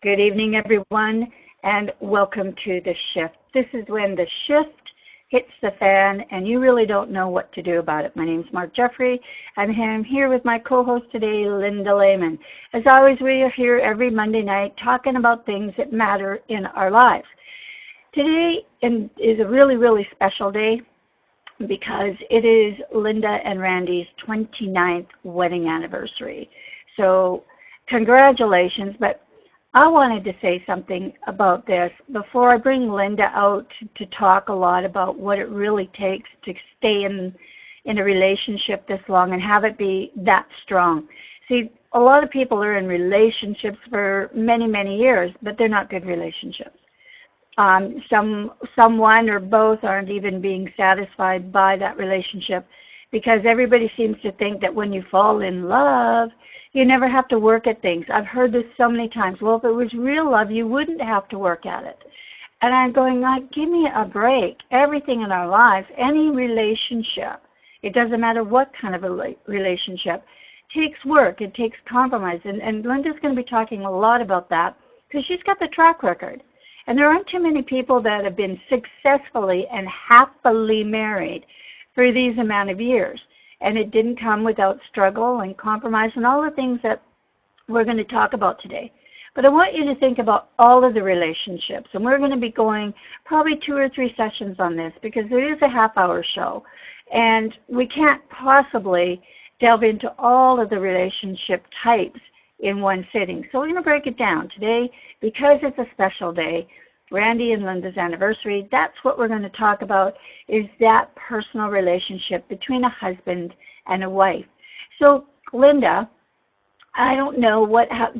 Good evening, everyone, and welcome to The Shift. This is when the shift hits the fan and you really don't know what to do about it. My name is Mark Jeffrey. I'm here with my co-host today, Linda Lehman. As always, we are here every Monday night talking about things that matter in our lives. Today is a really, really special day because it is Linda and Randy's 29th wedding anniversary. So congratulations, but I wanted to say something about this before I bring Linda out to talk a lot about what it really takes to stay in a relationship this long and have it be that strong. See, a lot of people are in relationships for many, many years, but they're not good relationships. Someone or both aren't even being satisfied by that relationship because everybody seems to think that when you fall in love, you never have to work at things. I've heard this so many times. Well, if it was real love, you wouldn't have to work at it. And I'm going, like, give me a break. Everything in our lives, any relationship, it doesn't matter what kind of a relationship, takes work. It takes compromise. And Linda's going to be talking a lot about that because she's got the track record. And there aren't too many people that have been successfully and happily married for these amount of years. And it didn't come without struggle and compromise and all the things that we're going to talk about today. But I want you to think about all of the relationships. And we're going to be going probably 2 or 3 sessions on this because it is a half-hour show. And we can't possibly delve into all of the relationship types in one sitting. So we're going to break it down today because it's a special day. Randy and Linda's anniversary, that's what we're going to talk about, is that personal relationship between a husband and a wife. So, Linda, I don't know,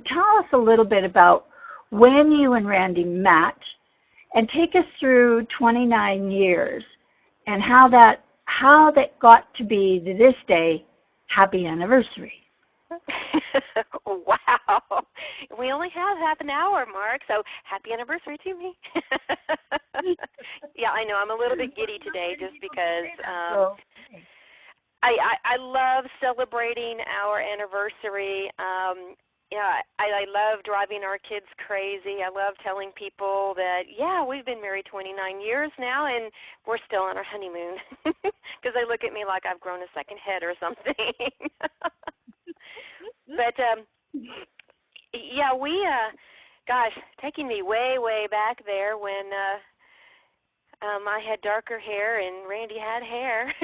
tell us a little bit about when you and Randy met and take us through 29 years and how that got to be, to this day, happy anniversary. Wow. We only have half an hour, Mark, so happy anniversary to me. Yeah, I know. I'm a little bit giddy today just because I love celebrating our anniversary. I love driving our kids crazy. I love telling people that, yeah, we've been married 29 years now, and we're still on our honeymoon because they look at me like I've grown a second head or something. But, yeah, gosh, taking me way, way back there when I had darker hair and Randy had hair.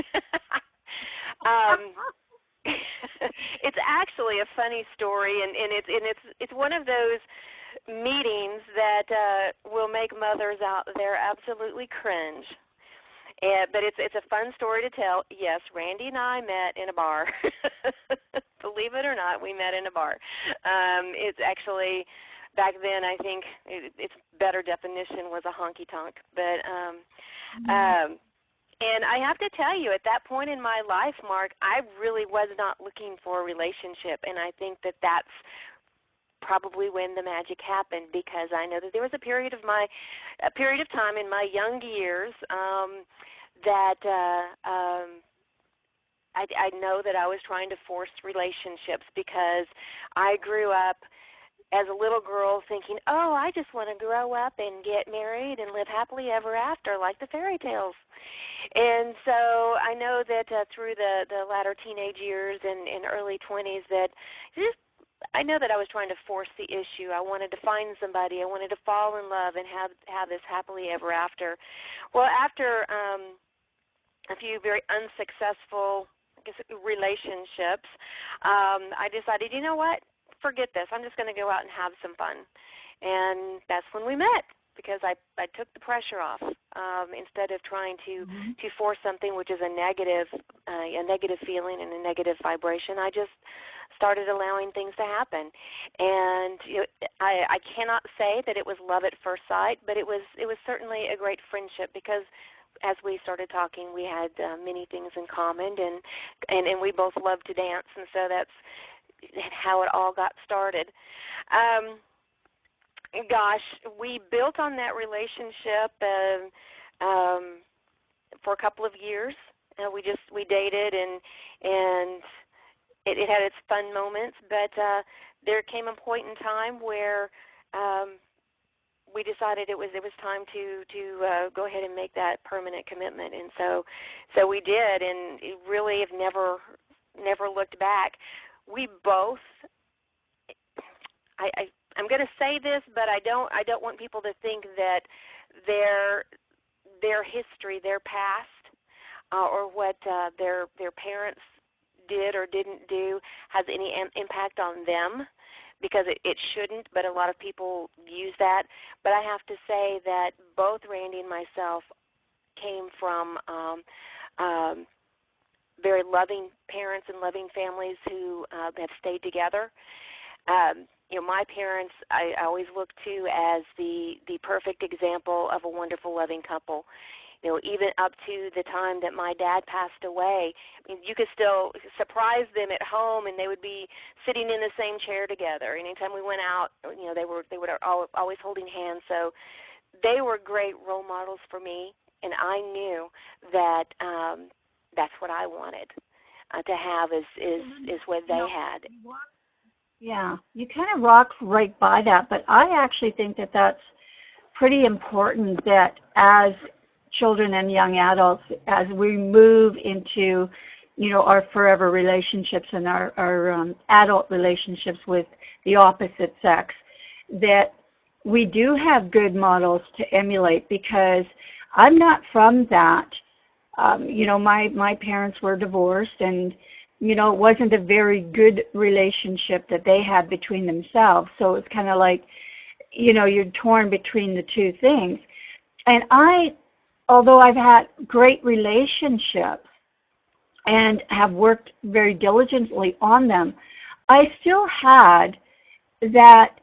It's actually a funny story, and it's one of those meetings that will make mothers out there absolutely cringe. But it's a fun story to tell. Yes, Randy and I met in a bar. Believe it or not, we met in a bar. It's actually, back then, I think its better definition was a honky-tonk. But and I have to tell you, at that point in my life, Mark, I really was not looking for a relationship, and I think that that's probably when the magic happened, because I know that there was a period of time in my young years that I know that I was trying to force relationships because I grew up as a little girl thinking, oh, I just want to grow up and get married and live happily ever after like the fairy tales. And so I know that through the latter teenage years and early 20s that I know that I was trying to force the issue. I wanted to find somebody. I wanted to fall in love and have this happily ever after. Well, after a few very unsuccessful, relationships, I decided, you know what? Forget this. I'm just going to go out and have some fun. And that's when we met, because I took the pressure off instead of trying to force something which is a negative feeling and a negative vibration. I just started allowing things to happen. And I cannot say that it was love at first sight, but it was certainly a great friendship, because as we started talking, we had many things in common, and we both love to dance, and so that's how it all got started. Gosh, we built on that relationship for a couple of years. We dated, and it had its fun moments, but there came a point in time where we decided it was time to go ahead and make that permanent commitment, and so we did, and really have never looked back. We both, I'm going to say this, but I don't want people to think that their history, their past, or what their parents did or didn't do has any impact on them, because it shouldn't, but a lot of people use that. But I have to say that both Randy and myself came from very loving parents and loving families who have stayed together. My parents I always look to as the perfect example of a wonderful, loving couple. Even up to the time that my dad passed away, you could still surprise them at home, and they would be sitting in the same chair together. Anytime we went out, they were always holding hands. So they were great role models for me, and I knew that that's what I wanted to have is what they had. Yeah, you kind of rock right by that, but I actually think that that's pretty important, that as children and young adults, as we move into, our forever relationships and our adult relationships with the opposite sex, that we do have good models to emulate, because I'm not from that. My parents were divorced, and it wasn't a very good relationship that they had between themselves. So it's kind of like, you're torn between the two things. And although I've had great relationships and have worked very diligently on them, I still had that,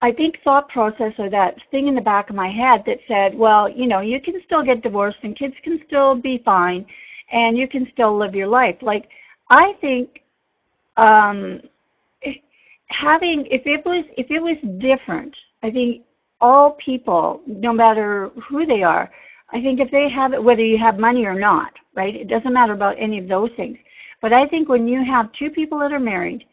I think, thought process, or that thing in the back of my head that said, well, you can still get divorced and kids can still be fine and you can still live your life. Like, I think if it was different, I think all people, no matter who they are, I think if they have it, whether you have money or not, right? It doesn't matter about any of those things. But I think when you have two people that are married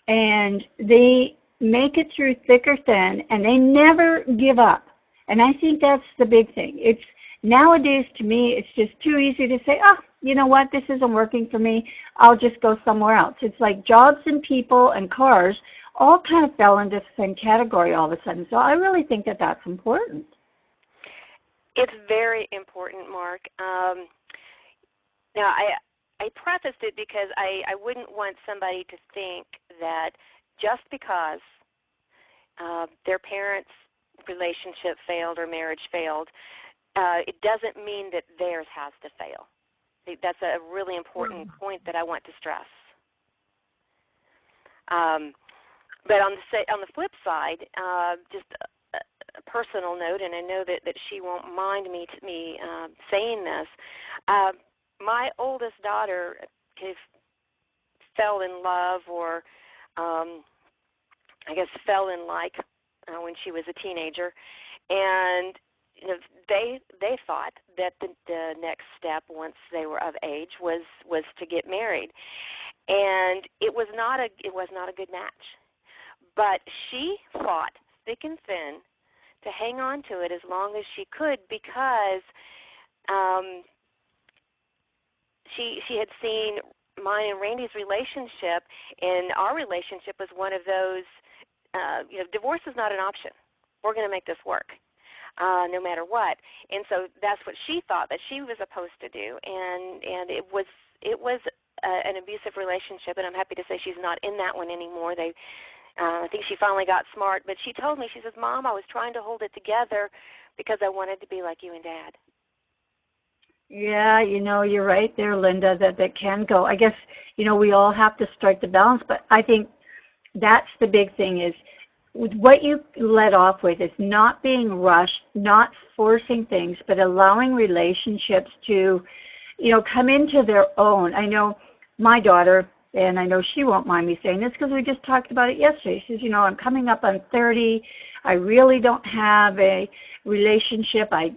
and they make it through thick or thin and they never give up, and I think that's the big thing. It's nowadays, to me, it's just too easy to say, oh, you know what, this isn't working for me, I'll just go somewhere else. It's like jobs and people and cars all kind of fell into the same category all of a sudden. So I really think that that's important. It's very important, Mark. Now, I prefaced it because I wouldn't want somebody to think that just because their parents' relationship failed or marriage failed, it doesn't mean that theirs has to fail. That's a really important point that I want to stress. But on the flip side, just a personal note, and I know that she won't mind me saying this. My oldest daughter fell in love, or I guess fell in like when she was a teenager, and they thought that the next step once they were of age was to get married, and it was not a good match. But she fought thick and thin to hang on to it as long as she could, because she had seen mine and Randy's relationship, and our relationship was one of those, divorce is not an option. We're going to make this work, no matter what. And so that's what she thought that she was supposed to do, and it was an abusive relationship, and I'm happy to say she's not in that one anymore. I think she finally got smart, but she told me, she says, Mom, I was trying to hold it together because I wanted to be like you and Dad. Yeah, you're right there, Linda, that can go. I guess, we all have to strike the balance, but I think that's the big thing, is what you led off with is not being rushed, not forcing things, but allowing relationships to, come into their own. I know my daughter, and I know she won't mind me saying this because we just talked about it yesterday. She says, I'm coming up on 30. I really don't have a relationship. I've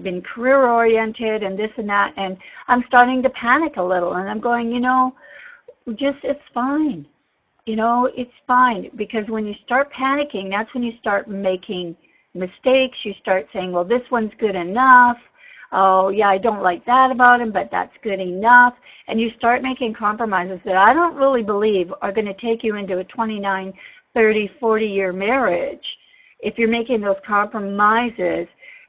been career-oriented and this and that, and I'm starting to panic a little. And I'm going, it's fine. it's fine, because when you start panicking, that's when you start making mistakes. You start saying, well, this one's good enough. Oh, yeah, I don't like that about him, but that's good enough. And you start making compromises that I don't really believe are going to take you into a 29, 30, 40-year marriage if you're making those compromises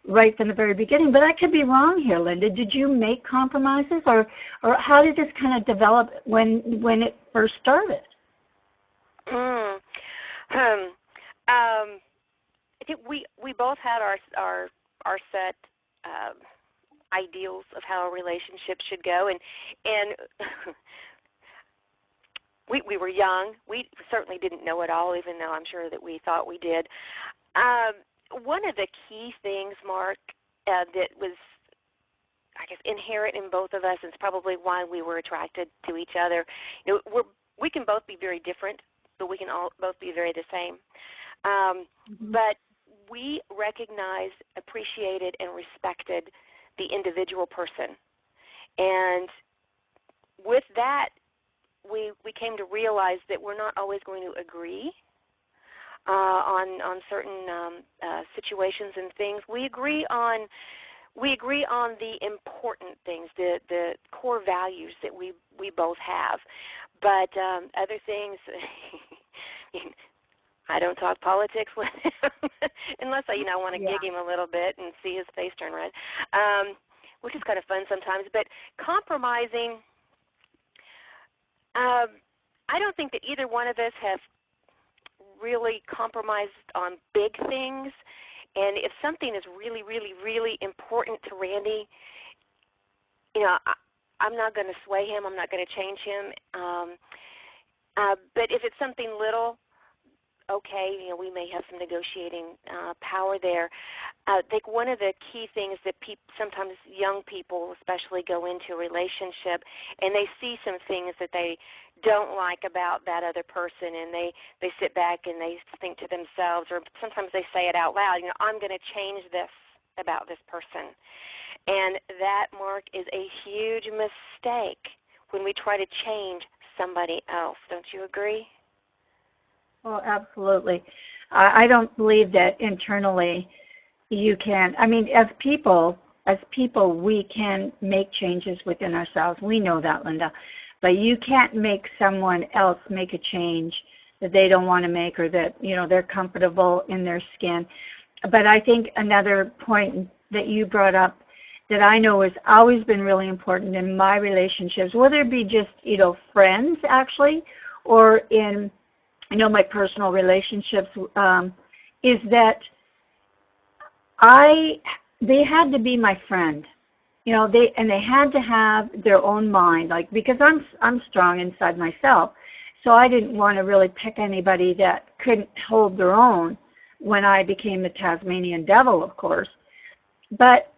right from the very beginning. But I could be wrong here, Linda. Did you make compromises, or how did this kind of develop when it first started? I think we both had our set ideals of how a relationship should go, and we were young. We certainly didn't know it all, even though I'm sure that we thought we did. One of the key things, Mark, that was, I guess, inherent in both of us, and it's probably why we were attracted to each other. We can both be very different, but we can both be very the same. But we recognized, appreciated, and respected the individual person. And with that, we came to realize that we're not always going to agree on certain situations and things. We agree on the important things, the core values that we both have. But other things, I don't talk politics with him unless I want to gig him a little bit and see his face turn red, which is kind of fun sometimes. But compromising, I don't think that either one of us have really compromised on big things. And if something is really, really, really important to Randy, I'm not going to sway him. I'm not going to change him. But if it's something little, okay, we may have some negotiating power there. I think one of the key things that sometimes young people especially go into a relationship, and they see some things that they don't like about that other person, and they sit back and they think to themselves, or sometimes they say it out loud, I'm going to change this about this person. And that, Mark, is a huge mistake when we try to change somebody else. Don't you agree? Well, absolutely. I don't believe that internally you can. I mean, as people, we can make changes within ourselves. We know that, Linda. But you can't make someone else make a change that they don't want to make, or that, they're comfortable in their skin. But I think another point that you brought up that I know has always been really important in my relationships, whether it be just, friends actually, or in my personal relationships, is that they had to be my friend. They had to have their own mind, because I'm strong inside myself, so I didn't want to really pick anybody that couldn't hold their own when I became the Tasmanian devil, of course. But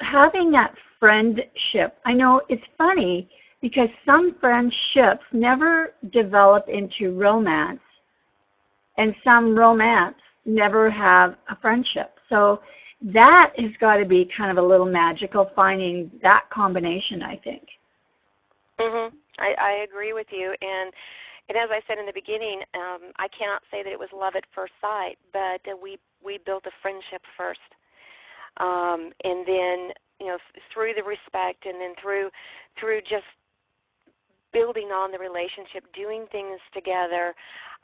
having that friendship, I know it's funny because some friendships never develop into romance, and some romance never have a friendship. So that has got to be kind of a little magical, finding that combination, I think. I agree with you. And as I said in the beginning, I cannot say that it was love at first sight, but we built a friendship first. And then, through the respect, and then through just building on the relationship, doing things together.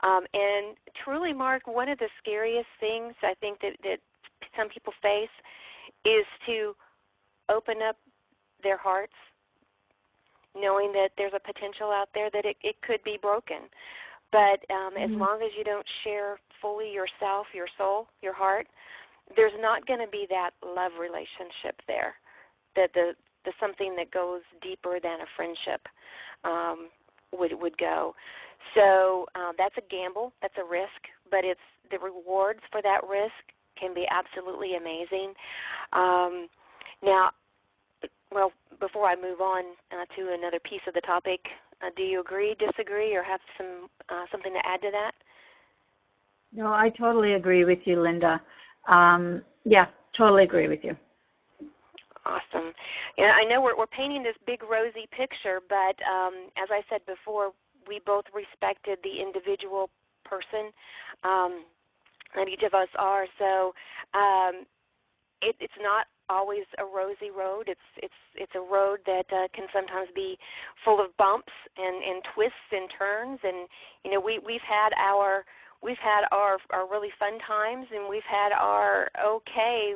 And truly, Mark, one of the scariest things I think that some people face is to open up their hearts, knowing that there's a potential out there that it could be broken. But as long as you don't share fully yourself, your soul, your heart, there's not going to be that love relationship there, that the something that goes deeper than a friendship would go. So that's a gamble, that's a risk, but it's the rewards for that risk can be absolutely amazing. Now, well, before I move on to another piece of the topic, do you agree, disagree, or have something to add to that? No, I totally agree with you, Linda. Yeah, totally agree with you. Awesome. I know we're painting this big rosy picture, but as I said before, we both respected the individual person that each of us are. So it's not always a rosy road. It's a road that can sometimes be full of bumps and twists and turns. And we've had our really fun times, and we've had our okay,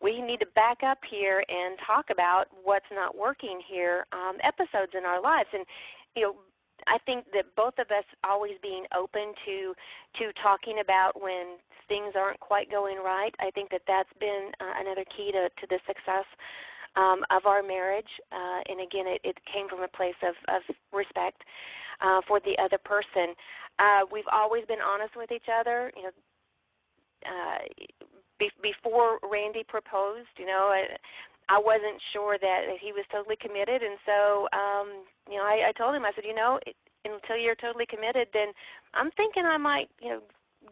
we need to back up here and talk about what's not working here episodes in our lives. And I think that both of us always being open to talking about when things aren't quite going right, I think that that's been another key to the success of our marriage. And again, it came from a place of respect for the other person. We've always been honest with each other. Before Randy proposed, I wasn't sure that he was totally committed, and so I told him, I said, until you're totally committed, then I'm thinking I might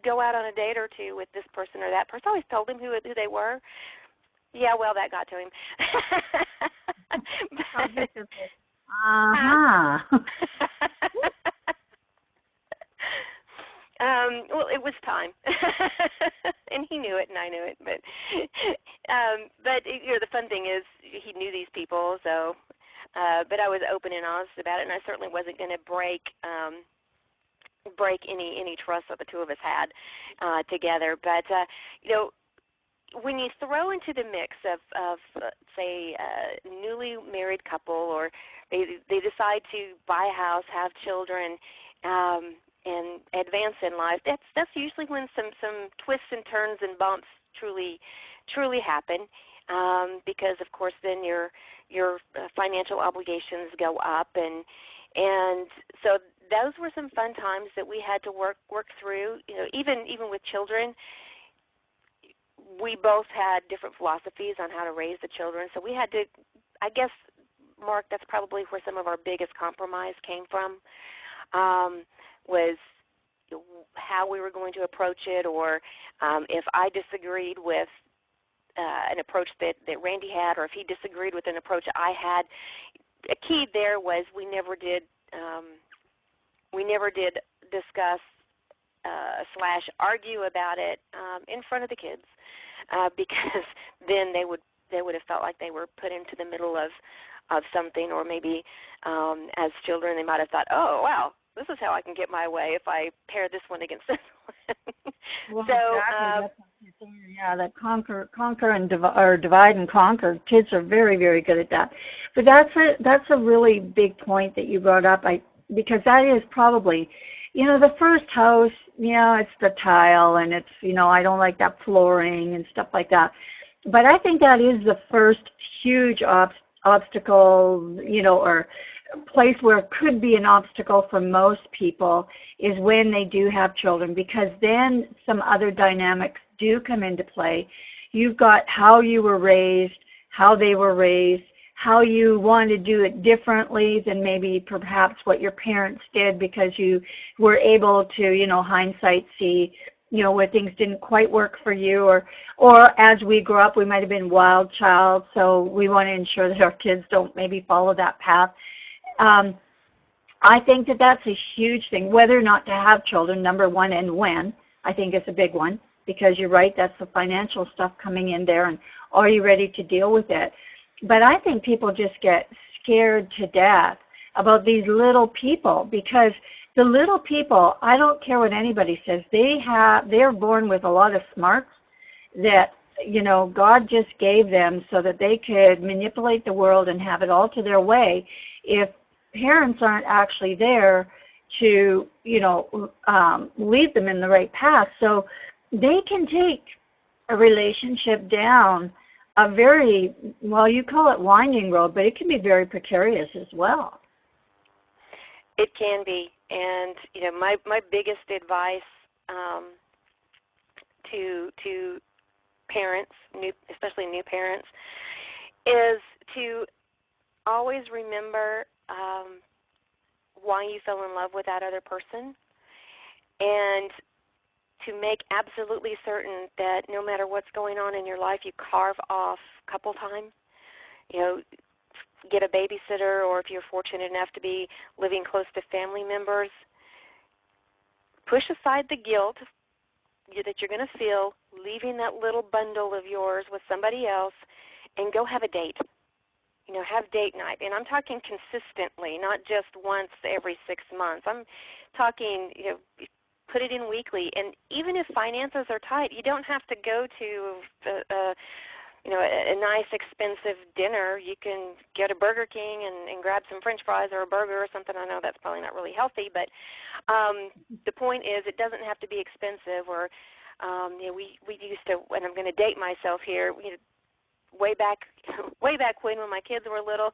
go out on a date or two with this person or that person. I always told him who they were. Yeah, well, that got to him. Well, it was time, and he knew it, and I knew it. But the fun thing is, he knew these people, so. But I was open and honest about it, and I certainly wasn't going to break any trust that the two of us had together. But when you throw into the mix of say, a newly married couple, or they decide to buy a house, have children, and advance in life, that's usually when some twists and turns and bumps truly happen, because of course then your financial obligations go up, and so those were some fun times that we had to work through. Even with children, we both had different philosophies on how to raise the children, so we had to, I guess, Mark, that's probably where some of our biggest compromise came from. Was how we were going to approach it, or if I disagreed with an approach that Randy had, or if he disagreed with an approach I had. A key there was we never did discuss / argue about it in front of the kids, because then they would have felt like they were put into the middle of something, or maybe as children they might have thought, oh wow, this is how I can get my way if I pair this one against this one. Well, so, exactly. That conquer and divide and conquer. Kids are very, very good at that. But that's a really big point that you brought up. Because that is probably, the first house. It's the tile, and it's I don't like that flooring and stuff like that. But I think that is the first huge obstacle, or place where it could be an obstacle for most people is when they do have children, because then some other dynamics do come into play. You've got how you were raised, how they were raised, how you want to do it differently than maybe perhaps what your parents did, because you were able to, hindsight see, where things didn't quite work for you, or as we grew up, we might have been wild child, so we want to ensure that our kids don't maybe follow that path. I think that that's a huge thing, whether or not to have children, number one, and when, I think is a big one, because you're right, that's the financial stuff coming in there, and are you ready to deal with it? But I think people just get scared to death about these little people, because the little people, I don't care what anybody says, they're born with a lot of smarts that, God just gave them so that they could manipulate the world and have it all to their way if parents aren't actually there to, lead them in the right path. So they can take a relationship down a very, well, you call it winding road, but it can be very precarious as well. It can be. And, my biggest advice to parents, especially new parents, is to always remember why you fell in love with that other person, and to make absolutely certain that no matter what's going on in your life, you carve off couple time, get a babysitter, or if you're fortunate enough to be living close to family members, push aside the guilt that you're going to feel leaving that little bundle of yours with somebody else, and go have a date. Have date night. And I'm talking consistently, not just once every 6 months. I'm talking, put it in weekly. And even if finances are tight, you don't have to go to a nice expensive dinner. You can get a Burger King and grab some French fries or a burger or something. I know that's probably not really healthy, but the point is it doesn't have to be expensive. Or we used to, and I'm going to date myself here, way back when my kids were little,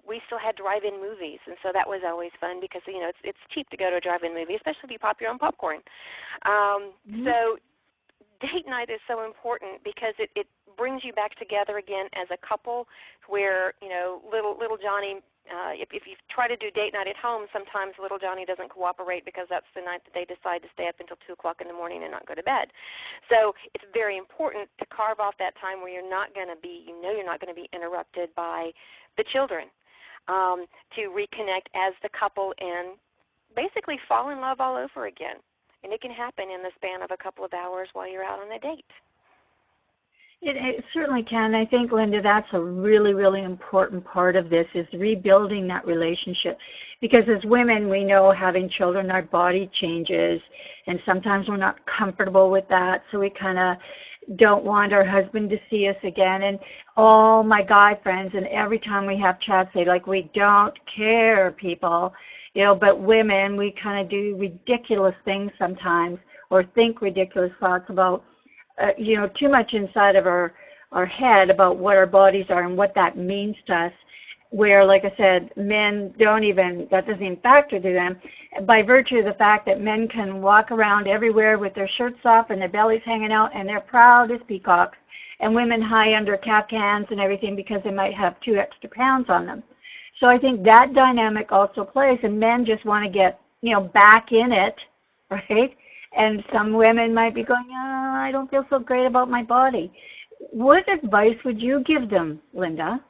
we still had drive-in movies, and so that was always fun because it's cheap to go to a drive-in movie, especially if you pop your own popcorn. So date night is so important because it brings you back together again as a couple. Where little Johnny, if you try to do date night at home, sometimes little Johnny doesn't cooperate because that's the night that they decide to stay up until 2 o'clock in the morning and not go to bed. So it's very important to carve off that time where you're not going to be, you're not going to be interrupted by the children, to reconnect as the couple and basically fall in love all over again. And it can happen in the span of a couple of hours while you're out on a date. It certainly can. I think, Linda, that's a really, really important part of this, is rebuilding that relationship. Because as women, we know having children, our body changes, and sometimes we're not comfortable with that, so we kind of don't want our husband to see us again. And all my guy friends, and every time we have chats, say, we don't care, people. But women, we kind of do ridiculous things sometimes, or think ridiculous thoughts about too much inside of our head about what our bodies are and what that means to us, where, like I said, men that doesn't even factor to them, by virtue of the fact that men can walk around everywhere with their shirts off and their bellies hanging out, and they're proud as peacocks, and women high under cap cans and everything because they might have 2 extra pounds on them. So I think that dynamic also plays, and men just want to get, back in it, right? And some women might be going, I don't feel so great about my body. What advice would you give them, Linda?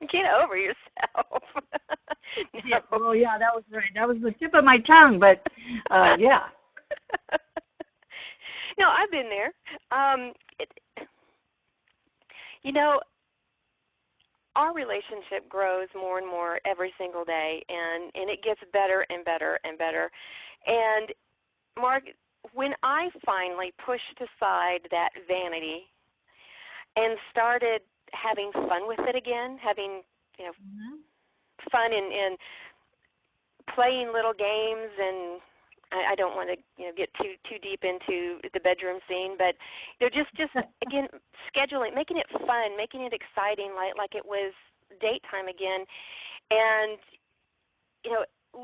Get over yourself. No. Yeah, well, yeah, that was right. That was the tip of my tongue, but yeah. No, I've been there. Our relationship grows more and more every single day, and it gets better and better and better. And, Mark, when I finally pushed aside that vanity and started having fun with it again, having fun in playing little games, and I don't want to get too deep into the bedroom scene, but just again, scheduling, making it fun, making it exciting, like it was date time again, and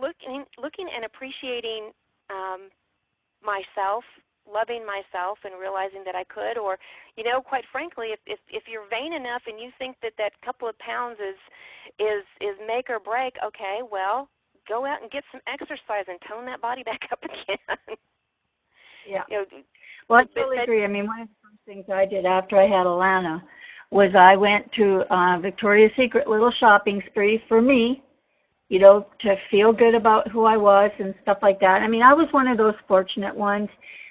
looking and appreciating myself, loving myself, and realizing that I could. Or quite frankly, if you're vain enough and you think that couple of pounds is make or break, okay, well, go out and get some exercise and tone that body back up again. Yeah. Well, I totally agree. I mean, one of the first things I did after I had Alana was I went to Victoria's Secret little shopping spree for me, to feel good about who I was and stuff like that. I mean, I was one of those fortunate ones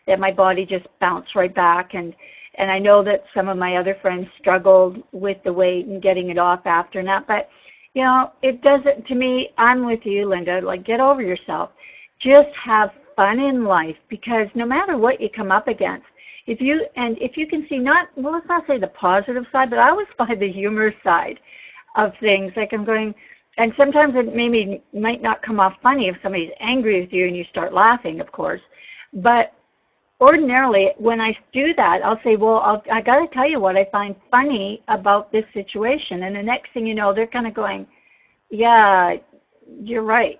that my body just bounced right back. And I know that some of my other friends struggled with the weight and getting it off after that. But, it doesn't, to me, I'm with you, Linda, get over yourself. Just have fun in life, because no matter what you come up against, if you can see let's not say the positive side, but I always find the humor side of things. I'm going, and sometimes it might not come off funny if somebody's angry with you and you start laughing, of course. But ordinarily, when I do that, I'll say, well, I got to tell you what I find funny about this situation. And the next thing you know, they're kind of going, yeah, you're right.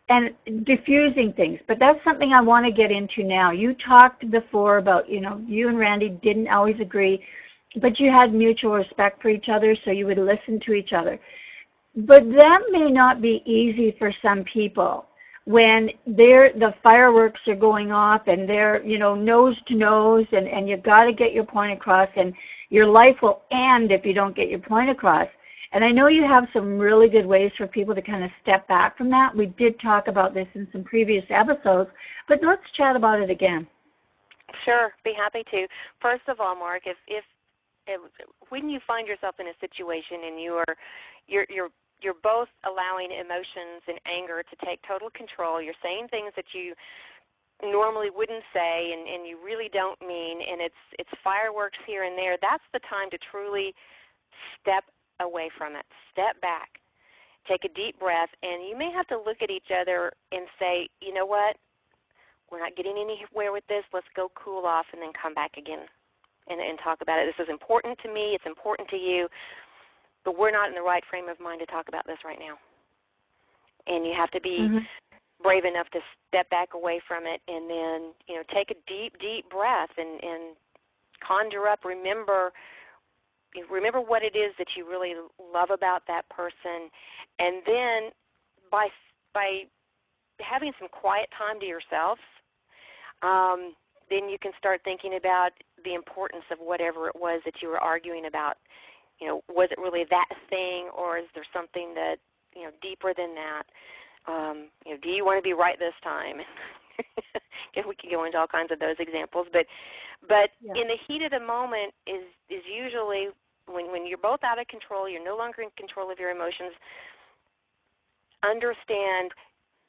And diffusing things. But that's something I want to get into now. You talked before about, you and Randy didn't always agree, but you had mutual respect for each other, so you would listen to each other. But that may not be easy for some people. when the fireworks are going off and they're, nose to nose, and you've got to get your point across, and your life will end if you don't get your point across. And I know you have some really good ways for people to kind of step back from that. We did talk about this in some previous episodes, but let's chat about it again. Sure, be happy to. First of all, Mark, if when you find yourself in a situation and you're both allowing emotions and anger to take total control, you're saying things that you normally wouldn't say and you really don't mean, and it's fireworks here and there, that's the time to truly step away from it. Step back. Take a deep breath, and you may have to look at each other and say, you know what, we're not getting anywhere with this. Let's go cool off and then come back again and talk about it. This is important to me. It's important to you, but we're not in the right frame of mind to talk about this right now. And you have to be brave enough to step back away from it and then, take a deep, deep breath and conjure up, remember what it is that you really love about that person. And then by having some quiet time to yourself, then you can start thinking about the importance of whatever it was that you were arguing about. Was it really that thing, or is there something that, deeper than that? Do you want to be right this time? We could go into all kinds of those examples, but in the heat of the moment is usually when you're both out of control, you're no longer in control of your emotions. Understand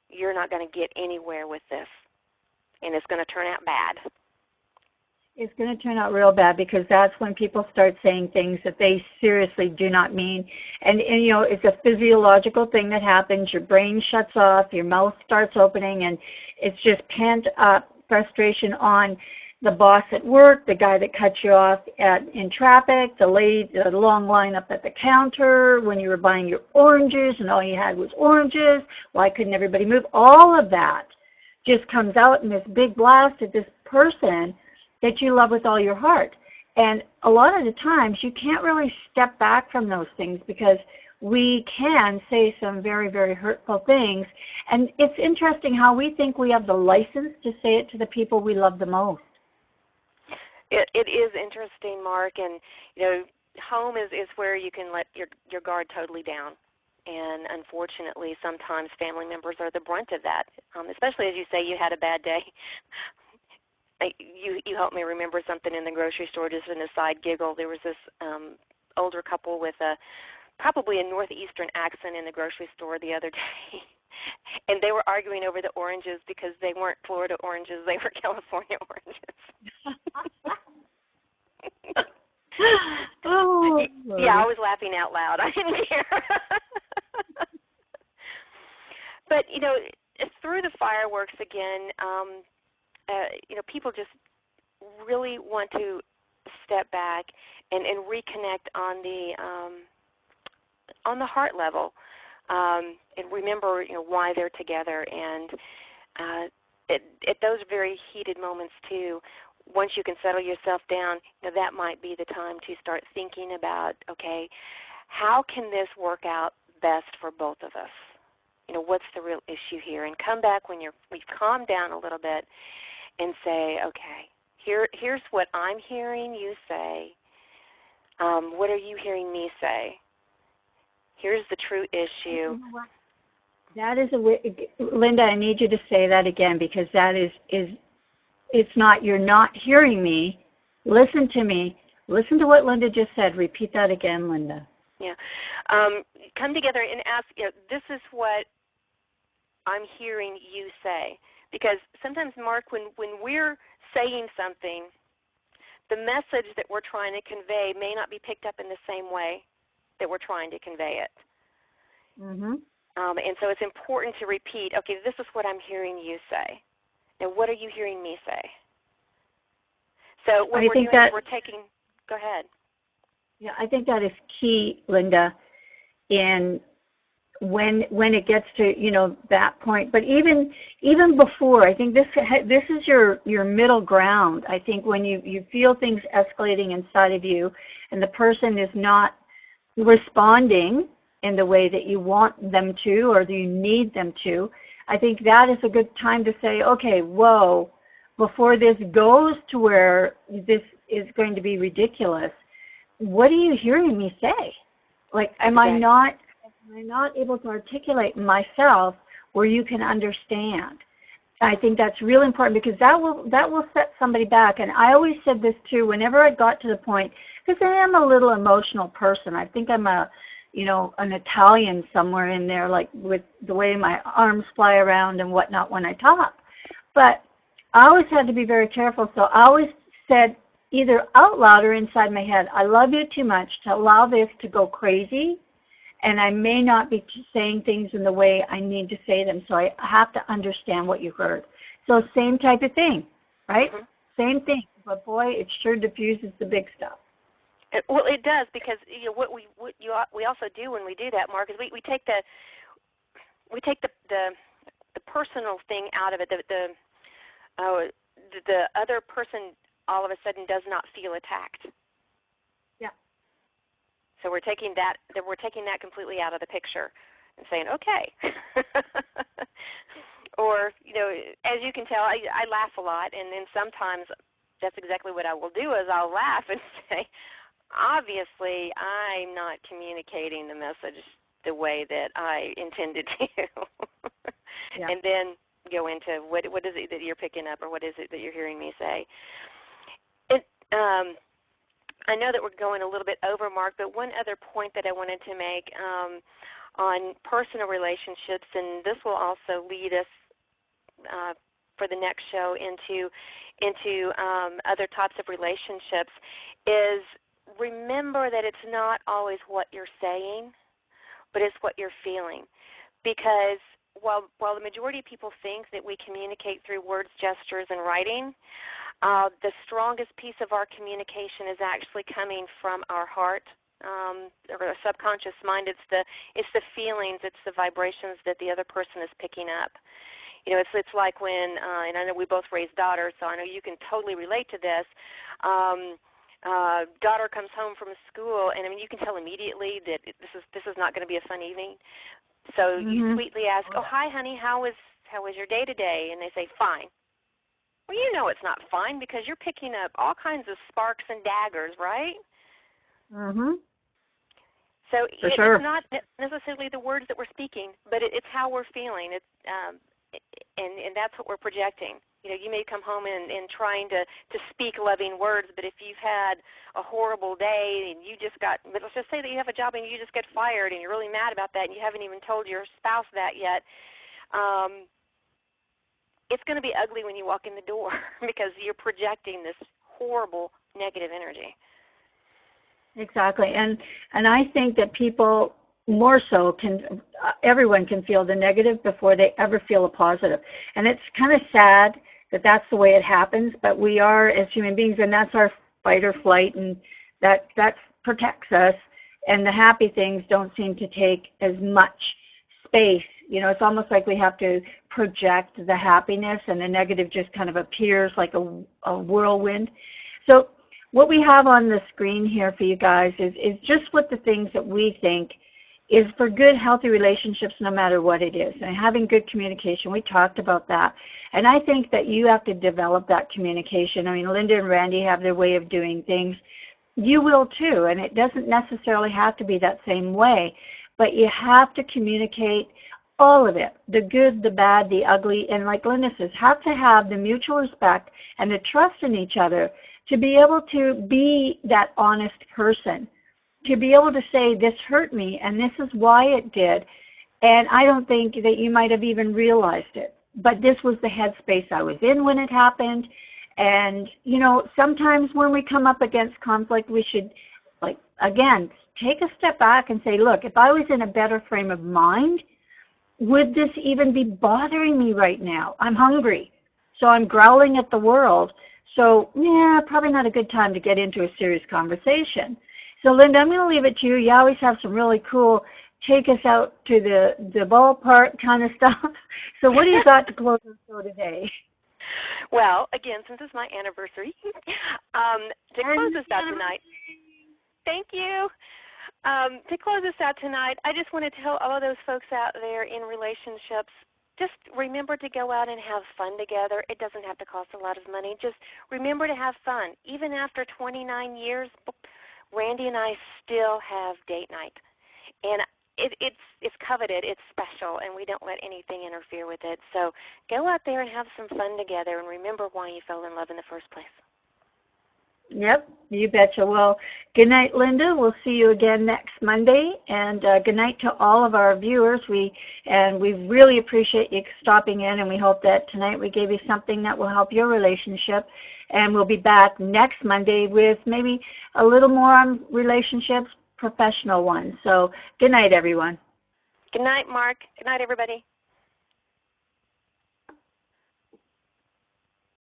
you're not going to get anywhere with this, and it's going to turn out bad. It's going to turn out real bad, because that's when people start saying things that they seriously do not mean. And it's a physiological thing that happens. Your brain shuts off, your mouth starts opening, and it's just pent up frustration on the boss at work, the guy that cut you off in traffic, the long line up at the counter when you were buying your oranges and all you had was oranges. Why couldn't everybody move? All of that just comes out in this big blast at this person that you love with all your heart. And a lot of the times you can't really step back from those things, because we can say some very, very hurtful things. And it's interesting how we think we have the license to say it to the people we love the most. It is interesting, Mark, and home is where you can let your guard totally down. And unfortunately, sometimes family members are the brunt of that, especially as you say you had a bad day. You helped me remember something in the grocery store, just an aside giggle. There was this older couple with probably a northeastern accent in the grocery store the other day. And they were arguing over the oranges because they weren't Florida oranges, they were California oranges. Oh, yeah, I was laughing out loud. I didn't care. But, through the fireworks again, people just really want to step back and reconnect on the heart level, and remember why they're together. And at those very heated moments too, once you can settle yourself down, that might be the time to start thinking about, okay, how can this work out best for both of us? What's the real issue here? And come back when we've calmed down a little bit and say, okay, here's what I'm hearing you say. What are you hearing me say? Here's the true issue. That is Linda, I need you to say that again, because that is it's not, you're not hearing me. Listen to me. Listen to what Linda just said. Repeat that again, Linda. Yeah. Come together and ask, this is what I'm hearing you say. Because sometimes, Mark, when we're saying something, the message that we're trying to convey may not be picked up in the same way that we're trying to convey it. Mm-hmm. And so it's important to repeat, okay, this is what I'm hearing you say. Now, what are you hearing me say? So what we're doing is we're taking, go ahead. Yeah, I think that is key, Linda, in when it gets to, that point. But even before, I think this is your middle ground. I think when you feel things escalating inside of you and the person is not responding in the way that you want them to or that you need them to, I think that is a good time to say, okay, whoa, before this goes to where this is going to be ridiculous, what are you hearing me say? Like, am I not able to articulate myself where you can understand? I think that's really important because that will set somebody back. And I always said this too, whenever I got to the point, because I am a little emotional person. I think I'm an Italian somewhere in there, like with the way my arms fly around and whatnot when I talk. But I always had to be very careful. So I always said either out loud or inside my head, I love you too much to allow this to go crazy. And I may not be saying things in the way I need to say them, so I have to understand what you heard. So same type of thing, right? Mm-hmm. Same thing, but boy, it sure diffuses the big stuff. Well, it does, because what we also do when we do that, Mark, is we take the personal thing out of it. The other person all of a sudden does not feel attacked. So we're taking that completely out of the picture and saying, okay. Or, as you can tell, I laugh a lot, and then sometimes that's exactly what I will do is I'll laugh and say, obviously I'm not communicating the message the way that I intended to. Yeah. And then go into what is it that you're picking up, or what is it that you're hearing me say. I know that we're going a little bit over, Mark, but one other point that I wanted to make on personal relationships, and this will also lead us for the next show into other types of relationships, is remember that it's not always what you're saying, but it's what you're feeling. Because while the majority of people think that we communicate through words, gestures, and writing, the strongest piece of our communication is actually coming from our heart, or our subconscious mind. It's the feelings, it's the vibrations that the other person is picking up. It's like when, and I know we both raised daughters, so I know you can totally relate to this. Daughter comes home from school, and I mean you can tell immediately that this is not going to be a fun evening. So you sweetly ask, "Oh, hi, honey, how was your day today?" And they say, "Fine." Well, it's not fine because you're picking up all kinds of sparks and daggers, right? Mm-hmm. So it's not necessarily the words that we're speaking, but it's how we're feeling. It's and that's what we're projecting. You may come home and trying to speak loving words, but if you've had a horrible day and let's just say that you have a job and you just get fired and you're really mad about that and you haven't even told your spouse that yet, it's going to be ugly when you walk in the door because you're projecting this horrible negative energy. Exactly, and I think that people more so everyone can feel the negative before they ever feel a positive, and it's kind of sad that that's the way it happens. But we are as human beings, and that's our fight or flight, and that protects us. And the happy things don't seem to take as much space. It's almost like we have to project the happiness, and the negative just kind of appears like a whirlwind. So what we have on the screen here for you guys is just what the things that we think is for good, healthy relationships, no matter what it is. And having good communication, we talked about that. And I think that you have to develop that communication. I mean, Linda and Randy have their way of doing things. You will too, and it doesn't necessarily have to be that same way. But you have to communicate all of it, the good, the bad, the ugly, and like Linda says, have to have the mutual respect and the trust in each other to be able to be that honest person, to be able to say, this hurt me, and this is why it did, and I don't think that you might have even realized it, but this was the headspace I was in when it happened. And, sometimes when we come up against conflict, we should, again, take a step back and say, look, if I was in a better frame of mind, would this even be bothering me right now? I'm hungry, so I'm growling at the world. So, probably not a good time to get into a serious conversation. So, Linda, I'm going to leave it to you. You always have some really cool, take us out to the ballpark kind of stuff. So what do you got to close the show today? Well, again, since it's my anniversary, to close us out tonight, thank you. To close us out tonight, I just want to tell all of those folks out there in relationships, just remember to go out and have fun together. It doesn't have to cost a lot of money. Just remember to have fun. Even after 29 years, Randy and I still have date night. And it's coveted, it's special, and we don't let anything interfere with it. So go out there and have some fun together and remember why you fell in love in the first place. Yep, you betcha. Well, good night, Linda. We'll see you again next Monday. And good night to all of our viewers. We really appreciate you stopping in, and we hope that tonight we gave you something that will help your relationship. And we'll be back next Monday with maybe a little more on relationships, professional ones. So good night, everyone. Good night, Mark. Good night, everybody.